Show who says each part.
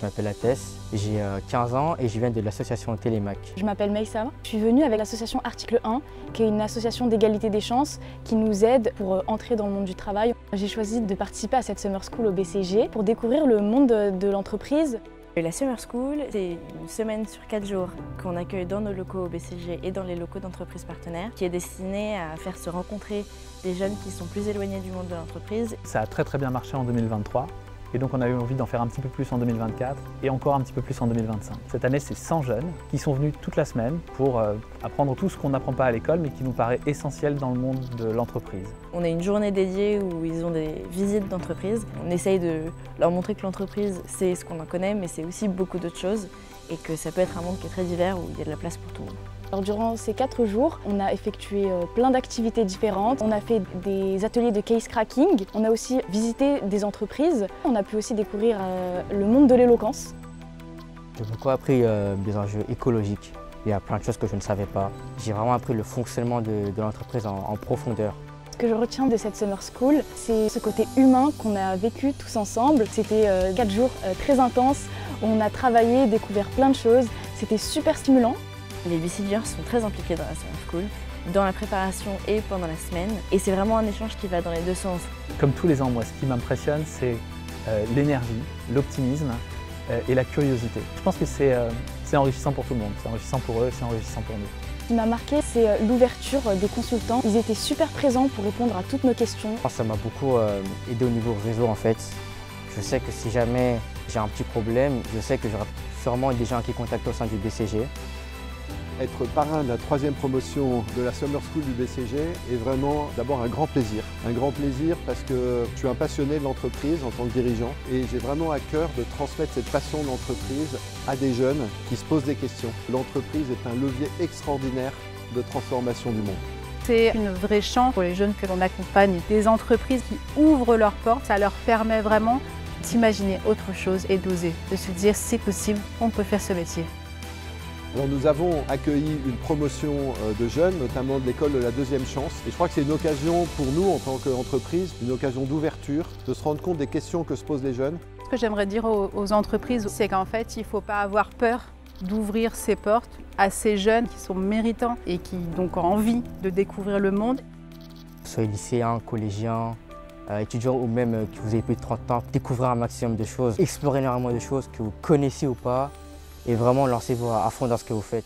Speaker 1: Je m'appelle Athès, j'ai 15 ans et je viens de l'association Télémac.
Speaker 2: Je m'appelle Maïssa. Je suis venue avec l'association Article 1, qui est une association d'égalité des chances qui nous aide pour entrer dans le monde du travail. J'ai choisi de participer à cette Summer School au BCG pour découvrir le monde de l'entreprise.
Speaker 3: La Summer School, c'est une semaine sur 4 jours qu'on accueille dans nos locaux au BCG et dans les locaux d'entreprises partenaires, qui est destinée à faire se rencontrer des jeunes qui sont plus éloignés du monde de l'entreprise.
Speaker 4: Ça a très bien marché en 2023 et donc on a eu envie d'en faire un petit peu plus en 2024 et encore un petit peu plus en 2025. Cette année, c'est 100 jeunes qui sont venus toute la semaine pour apprendre tout ce qu'on n'apprend pas à l'école mais qui nous paraît essentiel dans le monde de l'entreprise.
Speaker 3: On a une journée dédiée où ils ont des visites d'entreprise. On essaye de leur montrer que l'entreprise, c'est ce qu'on en connaît, mais c'est aussi beaucoup d'autres choses et que ça peut être un monde qui est très divers où il y a de la place pour tout le monde.
Speaker 2: Alors, durant ces 4 jours, on a effectué plein d'activités différentes. On a fait des ateliers de case cracking. On a aussi visité des entreprises. On a pu aussi découvrir le monde de l'éloquence.
Speaker 1: J'ai beaucoup appris des enjeux écologiques. Il y a plein de choses que je ne savais pas. J'ai vraiment appris le fonctionnement de l'entreprise en profondeur.
Speaker 2: Ce que je retiens de cette Summer School, c'est ce côté humain qu'on a vécu tous ensemble. C'était 4 jours très intenses. On a travaillé, découvert plein de choses. C'était super stimulant.
Speaker 3: Les BCGers sont très impliqués dans la Summer School, dans la préparation et pendant la semaine. Et c'est vraiment un échange qui va dans les deux sens.
Speaker 4: Comme tous les ans, moi, ce qui m'impressionne, c'est l'énergie, l'optimisme et la curiosité. Je pense que c'est enrichissant pour tout le monde. C'est enrichissant pour eux, c'est enrichissant pour nous.
Speaker 2: Ce qui m'a marqué, c'est l'ouverture des consultants. Ils étaient super présents pour répondre à toutes nos questions.
Speaker 1: Ça m'a beaucoup aidé au niveau réseau en fait. Je sais que si jamais j'ai un petit problème, je sais que j'aurai sûrement des gens qui contactent au sein du BCG.
Speaker 5: Être parrain de la 3e promotion de la Summer School du BCG est vraiment d'abord un grand plaisir. Un grand plaisir parce que je suis un passionné de l'entreprise en tant que dirigeant et j'ai vraiment à cœur de transmettre cette passion de l'entreprise à des jeunes qui se posent des questions. L'entreprise est un levier extraordinaire de transformation du monde.
Speaker 6: C'est une vraie chance pour les jeunes que l'on accompagne, des entreprises qui ouvrent leurs portes. Ça leur permet vraiment d'imaginer autre chose et d'oser, de se dire c'est possible, on peut faire ce métier.
Speaker 5: Alors nous avons accueilli une promotion de jeunes, notamment de l'école de la 2e chance. Et je crois que c'est une occasion pour nous, en tant qu'entreprise, une occasion d'ouverture, de se rendre compte des questions que se posent les jeunes.
Speaker 6: Ce que j'aimerais dire aux entreprises, c'est qu'en fait, il ne faut pas avoir peur d'ouvrir ses portes à ces jeunes qui sont méritants et qui donc ont envie de découvrir le monde.
Speaker 1: Soyez lycéens, collégiens, étudiants ou même que vous avez plus de 30 ans, découvrez un maximum de choses, explorez énormément de choses que vous connaissez ou pas et vraiment lancez-vous à fond dans ce que vous faites.